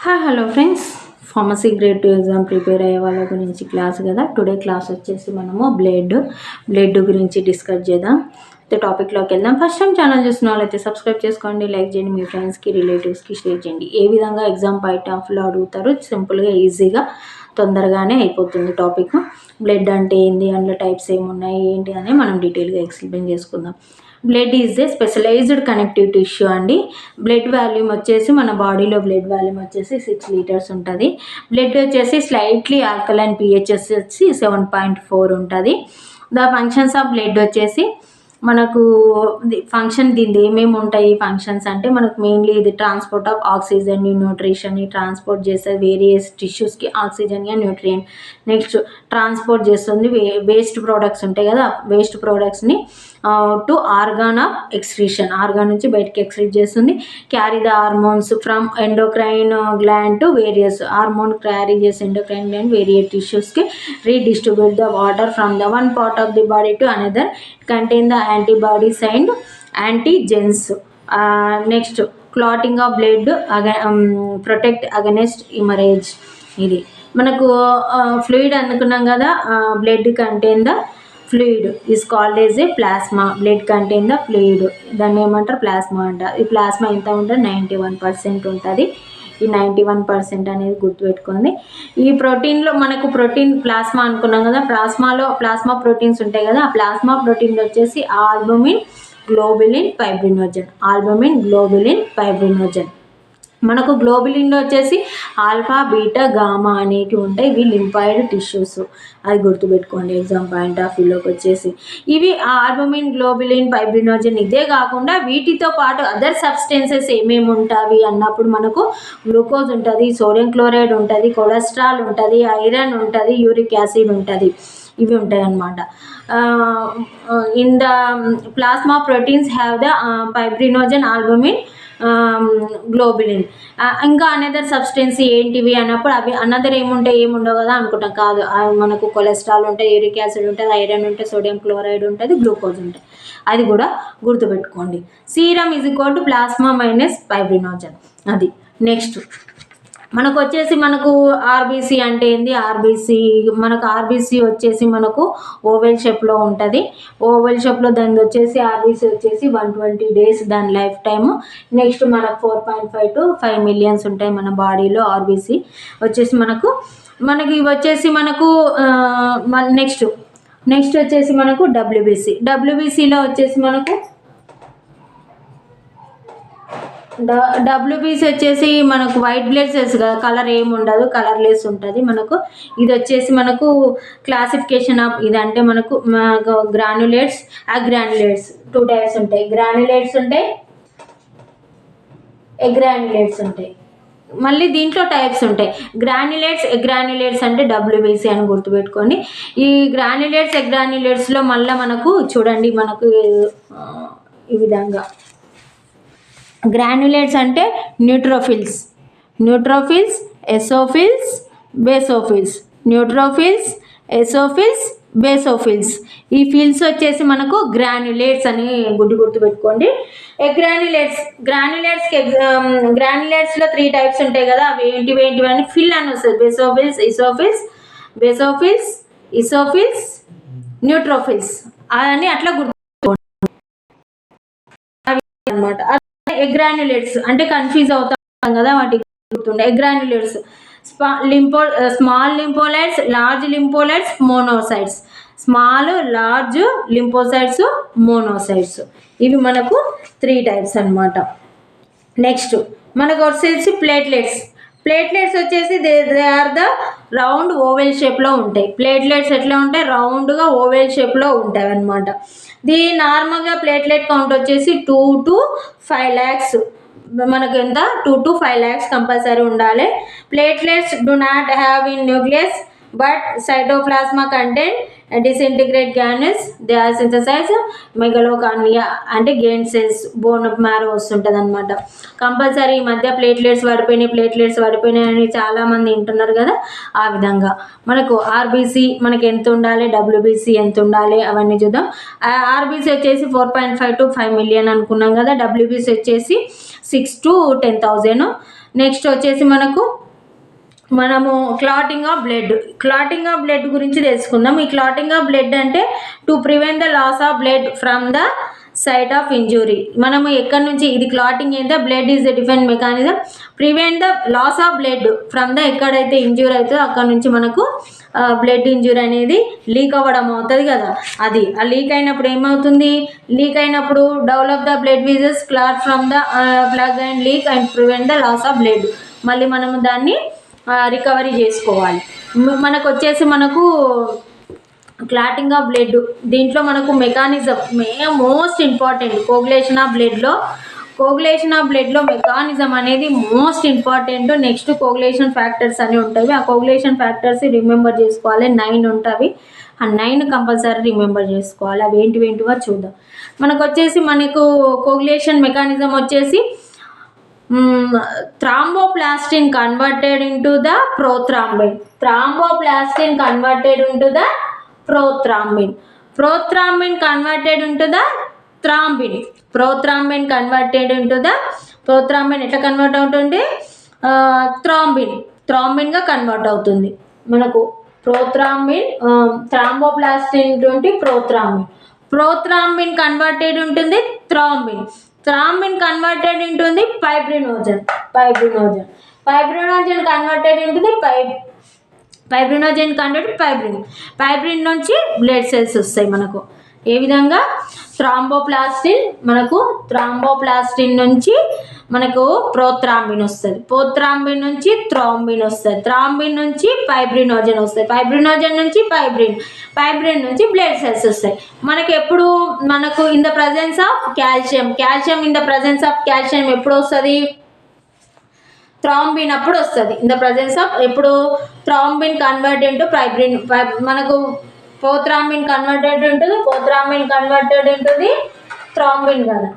Hello friends, pharmacy grade 2 exam prepare అయ్యే వాళ్ళ గురించి క్లాస్ కదా. టుడే క్లాస్ వచ్చేసి మనము బ్లడ్ గురించి డిస్కస్ చేద్దాం. టాపిక్లోకి వెళ్దాం. ఫస్ట్ టైం ఛానల్ చూసిన వాళ్ళైతే సబ్స్క్రైబ్ చేసుకోండి, లైక్ చేయండి, మీ ఫ్రెండ్స్కి రిలేటివ్స్కి షేర్ చేయండి. ఏ విధంగా ఎగ్జామ్ పాయింట్ అడుగుతారు, సింపుల్గా ఈజీగా తొందరగానే అయిపోతుంది టాపిక్. బ్లడ్ అంటే ఏంది, అందులో టైప్స్ ఏమున్నాయి ఏంటి అని మనం డీటెయిల్గా ఎక్స్ప్లెయిన్ చేసుకుందాం. Blood is a specialised connective tissue అండి. బ్లడ్ వాల్యూమ్ వచ్చేసి మన బాడీలో బ్లడ్ వాల్యూమ్ వచ్చేసి 6 లీటర్స్ ఉంటుంది. బ్లడ్ వచ్చేసి స్లైట్లీ ఆల్కలైన్ pH వచ్చి 7.4 ఉంటుంది. ద ఫంక్షన్స్ ఆఫ్ బ్లడ్ వచ్చేసి మనకు ఫంక్షన్ దీని ఏమేమి ఉంటాయి ఫంక్షన్స్ అంటే మనకు మెయిన్లీ ఇది ట్రాన్స్పోర్ట్ ఆఫ్ ఆక్సిజన్, న్యూట్రిషన్ని ట్రాన్స్పోర్ట్ చేస్తుంది వేరియస్ టిష్యూస్కి ఆక్సిజన్ న్యూట్రియం. నెక్స్ట్ ట్రాన్స్పోర్ట్ చేస్తుంది వేస్ట్ ప్రోడక్ట్స్ ఉంటాయి కదా, వేస్ట్ ప్రోడక్ట్స్ని to organ of excretion, organ నుంచి బయటకి ఎక్స్క్రీట్ చేస్తుంది. Carry the hormones from endocrine gland to various hormone carry చేసి ఎండోక్రైన్ గ్లాండ్ వేరియస్ టిష్యూస్కి redistribute the water from the one part of the body to another, contain the antibodies and antigens. Next clotting of blood protect against ఇమరేజ్. ఇది మనకు fluid అనుకున్నాం కదా, blood contain the fluid is called age A plasma. Blood contain the fluid, దాన్ని ఏమంటారు plasma అంటారు. ఈ plasma ఎంత ఉంటుంది 91% ఉంటుంది. ఈ 91% అనేది గుర్తుపెట్టుకోండి. ఈ ప్రోటీన్లో మనకు ప్రోటీన్ ప్లాస్మా అనుకున్నాం కదా, ప్లాస్మా ప్రోటీన్స్ ఉంటాయి కదా, ఆ ప్లాస్మా ప్రోటీన్లో వచ్చేసి ఆల్బుమిన్, గ్లోబులిన్, ఫైబ్రినోజన్. మనకు గ్లోబులిన్లో వచ్చేసి ఆల్ఫా, బీటా, గామా అనేటివి ఉంటాయి. ఇవి లింఫాయిడ్ టిష్యూస్, అది గుర్తుపెట్టుకోండి ఎగ్జామ్ పాయింట్ ఆఫ్ వ్యూలోకి వచ్చేసి. ఇవి ఆల్బుమిన్, గ్లోబులిన్, ఫైబ్రినోజన్ ఇదే కాకుండా వీటితో పాటు అదర్ సబ్స్టెన్సెస్ ఏమేమి ఉంటాయి అన్నప్పుడు మనకు గ్లూకోజ్ ఉంటుంది, సోడియం క్లోరైడ్ ఉంటుంది, కొలెస్ట్రాల్ ఉంటుంది, ఐరన్ ఉంటుంది, యూరిక్ యాసిడ్ ఉంటుంది. ఇవి ఉంటాయి అన్నమాట. In the plasma proteins have the fibrinogen, albumin, globulin. ఇంకా అనదర్ సబ్స్టెన్స్ ఏంటివి అన్నప్పుడు అవి అనదర్ ఏముండవు కదా అనుకుంటాం, కాదు. మనకు కొలెస్ట్రాల్ ఉంటుంది, యూరిక్ యాసిడ్ ఉంటుంది, ఐరన్ ఉంటుంది, సోడియం క్లోరైడ్ ఉంటుంది, గ్లూకోజ్ ఉంటుంది. అది కూడా గుర్తుపెట్టుకోండి. Serum is equal to plasma minus fibrinogen. అది నెక్స్ట్ మనకు వచ్చేసి మనకు ఆర్బీసీ అంటే ఏంది, ఆర్బీసీ వచ్చేసి మనకు ఓవెల్ షేప్లో ఉంటుంది. ఓవెల్ షేప్లో దాని వచ్చేసి ఆర్బీసీ వచ్చేసి 120 days దాని లైఫ్ టైము. నెక్స్ట్ మనకు 4.5 to 5 millions ఉంటాయి మన బాడీలో ఆర్బీసీ వచ్చేసి మనకి ఇవి వచ్చేసి మనకు నెక్స్ట్ వచ్చేసి మనకు డబ్ల్యూబీసీలో వచ్చేసి మనకు డబ్ల్యూబీసీ వచ్చేసి మనకు వైట్ బ్లడ్ సెల్స్ కదా, కలర్ ఏమి ఉండదు, కలర్లెస్ ఉంటుంది మనకు. ఇది వచ్చేసి మనకు క్లాసిఫికేషన్ ఆఫ్ ఇదంటే మనకు గ్రాన్యులేట్స్, అగ్రాన్యులేట్స్ 2 types ఉంటాయి. గ్రాన్యులేట్స్ ఉంటాయి, ఎగ్రాన్యులేట్స్ ఉంటాయి. మళ్ళీ దీంట్లో టైప్స్ ఉంటాయి. ఎగ్రాన్యులేట్స్ అంటే డబ్ల్యూబీసీ అని గుర్తుపెట్టుకోండి. ఈ గ్రాన్యులేట్స్, ఎగ్రాన్యులేట్స్లో మళ్ళీ మనకు చూడండి మనకు ఈ విధంగా గ్రాన్యులేట్స్ అంటే న్యూట్రోఫిల్స్, ఎసోఫిల్స్, బేసోఫిల్స్. ఈ ఫిల్స్ వచ్చేసి మనకు గ్రాన్యులేట్స్ అని గుర్తుపెట్టుకోండి. గ్రాన్యులేట్స్లో 3 types ఉంటాయి కదా, అవి ఏంటివి అని ఫిల్ అని వస్తుంది. ఇసోఫిల్స్, న్యూట్రోఫిల్స్ అని అట్లా గుర్తుపెట్టుకోండి అనమాట. ఎగ్రాన్యులేట్స్ అంటే కన్ఫ్యూజ్ అవుతాం కదా, వాటికి గుర్తుండే. Agranulocytes small lymphocytes, large lymphocytes, monocytes. Small, large lymphocytes, monocytes. ఇవి మనకు 3 types అన్నమాట. నెక్స్ట్ మనకు వచ్చేసి ప్లేట్లెట్స్ వచ్చేసి they are the round oval షేప్లో ఉంటాయి. ప్లేట్లెట్స్ ఎట్లా ఉంటాయి, రౌండ్గా ఓవెల్ షేప్లో ఉంటాయి అన్నమాట. నార్మల్గా ప్లేట్లెట్ కౌంట్ వచ్చేసి 2 to 5 lakhs. మనకు ఎంత 2 to 5 lakhs కంపల్సరీ ఉండాలి. Platelets do not have in nucleus but cytoplasm contain disintegrate granules. They are synthesize megakaryocytes అంటే గెయిన్ సెల్స్, బోన్ మ్యారో వస్తుంటుంది అనమాట. కంపల్సరీ ఈ మధ్య ప్లేట్లెట్స్ పడిపోయినాయి అని చాలామంది వింటున్నారు కదా, ఆ విధంగా మనకు ఆర్బీసీ మనకి ఎంత ఉండాలి, డబ్ల్యూబీసీ ఎంత ఉండాలి అవన్నీ చూద్దాం. ఆర్బీసీ వచ్చేసి 4.5 to 5 million అనుకున్నాం కదా, డబ్ల్యూబీసీ వచ్చేసి 6 to 10,000. నెక్స్ట్ వచ్చేసి మనము క్లాటింగ్ ఆఫ్ బ్లడ్ గురించి తెలుసుకుందాం. ఈ క్లాటింగ్ ఆఫ్ బ్లడ్ అంటే to prevent the loss of blood from the site of injury. మనము ఎక్కడి నుంచి ఇది క్లాటింగ్ ఏంటో blood is the defence mechanism prevent the loss of blood from the ఎక్కడైతే ఇంజూరీ అవుతుందో అక్కడ నుంచి మనకు బ్లడ్ ఇంజూరీ అనేది లీక్ అవ్వడం అవుతుంది కదా. అది ఆ లీక్ అయినప్పుడు ఏమవుతుంది, లీక్ అయినప్పుడు డెవలప్ ద బ్లడ్ వీజెస్ clot from the plug and leak and prevent the loss of blood. మళ్ళీ మనము దాన్ని రికవరీ చేసుకోవాలి. మనకు క్లాటింగ్ ఆఫ్ బ్లడ్ దీంట్లో మనకు mechanism most important. Coagulation of బ్లడ్లో మెకానిజం అనేది most important. Next coagulation factors అని ఉంటాయి. ఆ కోగులేషన్ ఫ్యాక్టర్స్ రిమెంబర్ చేసుకోవాలి. 9 ఉంటాయి. ఆ 9 కంపల్సరీ రిమెంబర్ చేసుకోవాలి. అవి ఏంటివో చూద్దాం. మనకు కోగులేషన్ మెకానిజం వచ్చేసి thromboplastin converted into the prothrombin. Thromboplastin converted into the prothrombin. Prothrombin converted into the thrombin. Prothrombin converted into the prothrombin ఎట్లా కన్వర్ట్ అవుతుంది, థ్రాంబిన్ గా కన్వర్ట్ అవుతుంది. మనకు థ్రాంబోప్లాస్టిన్ నుండి ప్రోథ్రాంబిన్ కన్వర్టెడ్ ఉంటుంది థ్రాంబిన్ కన్వర్టెడ్ ఉంటుంది ఫైబ్రినోజన్ కన్వర్టెడ్ ఉంటుంది ఫైబ్రిన్ నుంచి బ్లడ్ సెల్స్ వస్తాయి. మనకు ఏ విధంగా థ్రాంబోప్లాస్టిన్ నుంచి మనకు ప్రోథ్రాంబిన్ వస్తుంది, ప్రోథ్రాంబిన్ నుంచి థ్రాంబిన్ వస్తుంది, థ్రాంబిన్ నుంచి ఫైబ్రినోజన్ వస్తుంది, ఫైబ్రినోజన్ నుంచి ఫైబ్రిన్ నుంచి బ్లడ్ సెల్స్ వస్తాయి. మనకు in the presence of calcium in the presence of calcium ఎప్పుడు వస్తుంది, థ్రాంబిన్ అప్పుడు వస్తుంది. ఇన్ ద ప్రజెన్స్ ఆఫ్ ఎప్పుడు థ్రాంబిన్ కన్వర్ట్ ఇంటూ ఫైబ్రిన్, మనకు ప్రోథ్రాంబిన్ కన్వర్టెడ్ ఉంటుంది థ్రాంబిన్ కదా,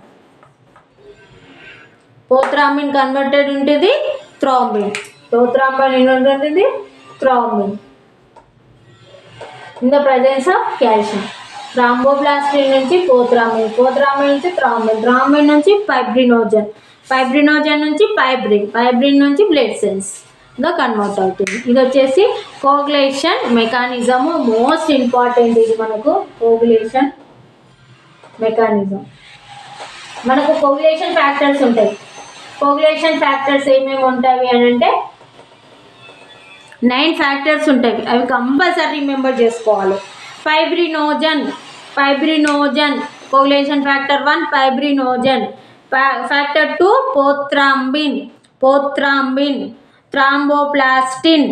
ప్రోథ్రాంబిన్ కన్వర్టెడ్ ఉంటుంది thrombin in the presence of calcium. Thromboplastin నుంచి ప్రోథ్రాంబిన్ నుంచి థ్రాంబిన్ నుంచి ఫైబ్రినోజన్ నుంచి ఫైబ్రిన్ నుంచి బ్లడ్ సెల్స్ గా కన్వర్ట్ అవుతుంది. ఇది వచ్చేసి కోగులేషన్ మెకానిజము మోస్ట్ ఇంపార్టెంట్. ఇది మనకు కోగులేషన్ మెకానిజం. మనకు కోగులేషన్ ఫ్యాక్టర్స్ ఉంటాయి. కోగులేషన్ ఫ్యాక్టర్స్ ఏమేమి ఉంటాయి అని అంటే 9 ఫ్యాక్టర్స్ ఉంటాయి. అవి కంపల్సరీ రిమెంబర్ చేసుకోవాలి. Fibrinogen coagulation factor 1 fibrinogen, factor 2 prothrombin, thromboplastin,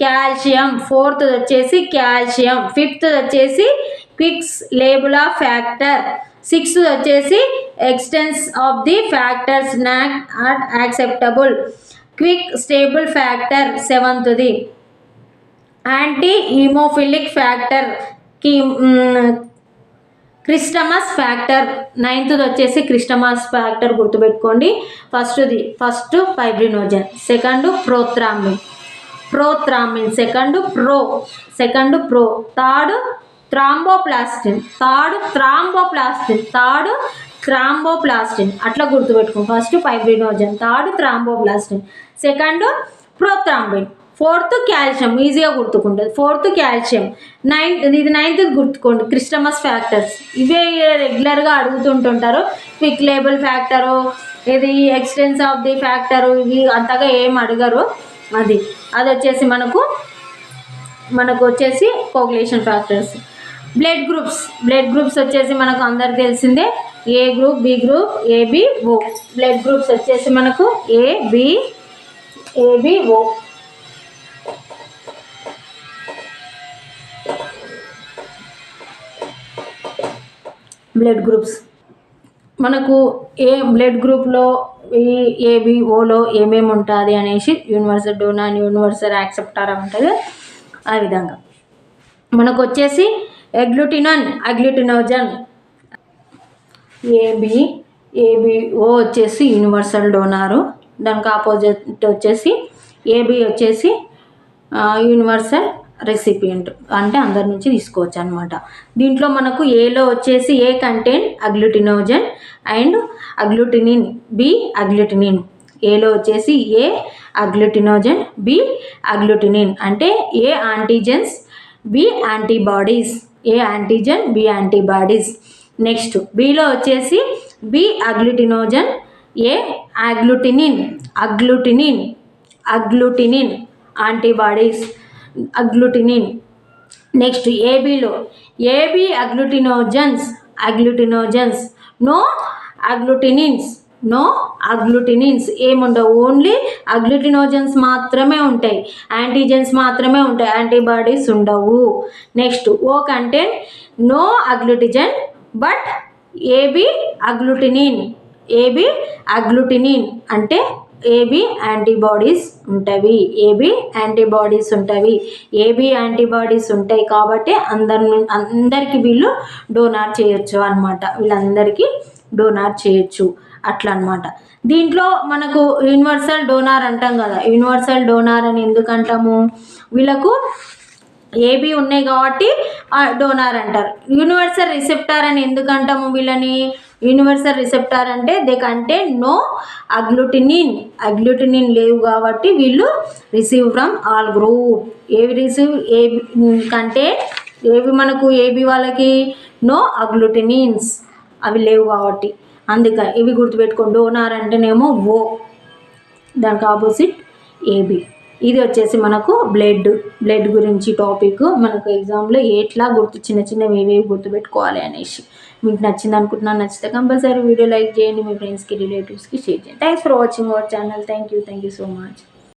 calcium, 4th వచ్చేసి కాల్షియం, 5th వచ్చేసి క్విక్స్ లేబులా ఫ్యాక్టర్, 6th వచ్చేసి existence of the factors not acceptable, quick stable factor 7th, anti haemophilic factor Christmas factor 9th వచ్చేసి Christmas factor గుర్తుపెట్టుకోండి. First fibrinogen, second prothrombin, second pro, third thromboplastin, అట్లా గుర్తుపెట్టుకోండి. First fibrinogen, third thromboplastin, second prothrombin, 4th calcium, ఈజీగా గుర్తుకుంటుంది. 4th calcium, 9th గుర్తుకోండి Christmas factors. ఇవే రెగ్యులర్గా అడుగుతుంటుంటారు. Quick label factor, ఇది ఎక్స్టెన్స్ ఆఫ్ ది ఫ్యాక్టరు, ఇవి అంతగా ఏం అడగరు. అది వచ్చేసి మనకు వచ్చేసి కోగులేషన్ ఫ్యాక్టర్స్. బ్లడ్ గ్రూప్స్ వచ్చేసి మనకు అందరికి తెలిసిందే. A group, B group, ABO. Blood groups వచ్చేసి మనకు ఏబిఓ. బ్లడ్ గ్రూప్స్ మనకు బ్లడ్ గ్రూప్లో ఏబిఓలో ఏమేమి ఉంటుంది అనేసి యూనివర్సల్ డోనార్, యూనివర్సల్ యాక్సెప్టార్ ఉంటుంది. ఆ విధంగా మనకు వచ్చేసి అగ్లూటినోజన్, ఏబిఓ వచ్చేసి యూనివర్సల్ డోనారు, దానికి ఆపోజిట్ వచ్చేసి ఏబి వచ్చేసి యూనివర్సల్ రెసిపియంట్, అంటే అందరి నుంచి తీసుకోవచ్చు అనమాట. దీంట్లో మనకు ఏలో వచ్చేసి A contain agglutinogen and agglutinin, B agglutinin. ఏలో వచ్చేసి ఏ అగ్లూటినోజన్, బి అగ్లూటినిన్. అంటే A antigens, B antibodies. A antigen, B antibodies. Next బిలో వచ్చేసి B agglutinogen, A agglutinin. Agglutinin antibodies, agglutinin. Next ఏబిలో ఏబి అగ్లూటినోజన్స్, నో అగ్లూటినిన్స్ ఏముండవు, only అగ్లూటినోజన్స్ మాత్రమే ఉంటాయి, antigens మాత్రమే ఉంటాయి, యాంటీబాడీస్ ఉండవు. Next O content no agglutinogen but AB agglutinin. అంటే ఏబి యాంటీబాడీస్ ఉంటవి, ఏబి యాంటీబాడీస్ ఉంటాయి కాబట్టి అందరికి వీళ్ళు డోనార్ చేయొచ్చు అనమాట, వీళ్ళందరికీ డోనార్ చేయొచ్చు అట్లా అనమాట. దీంట్లో మనకు యూనివర్సల్ డోనార్ అంటాం కదా, యూనివర్సల్ డోనార్ అని ఎందుకు అంటాము, వీళ్ళకు ఏబి ఉన్నాయి కాబట్టి డోనార్ అంటారు. యూనివర్సల్ రిసెప్టార్ అని ఎందుకు అంటాము వీళ్ళని, యూనివర్సల్ రిసెప్టార్ అంటే దే కంటైన్ నో అగ్లూటినిన్ లేవు కాబట్టి వీళ్ళు రిసీవ్ ఫ్రమ్ ఆల్ గ్రూప్. ఏవి కంటైన్, ఏవి మనకు ఏబి వాళ్ళకి నో అగ్లూటినిన్స్ అవి లేవు కాబట్టి, అందుకని ఇవి గుర్తుపెట్టుకోండి. డోనార్ అంటేనేమో ఓ, దానికి ఆపోజిట్ ఏబి. ఇది వచ్చేసి మనకు బ్లడ్ గురించి టాపిక్. మనకు ఎగ్జామ్లో ఎట్లా చిన్నవి ఏవేవి గుర్తుపెట్టుకోవాలి అనేసి. మీకు నచ్చింది అనుకుంటున్నాను. నచ్చితే కంపల్సరీ వీడియో లైక్ చేయండి, మీ ఫ్రెండ్స్కి రిలేటివ్స్కి షేర్ చేయండి. Thanks for watching our channel. Thank you so much.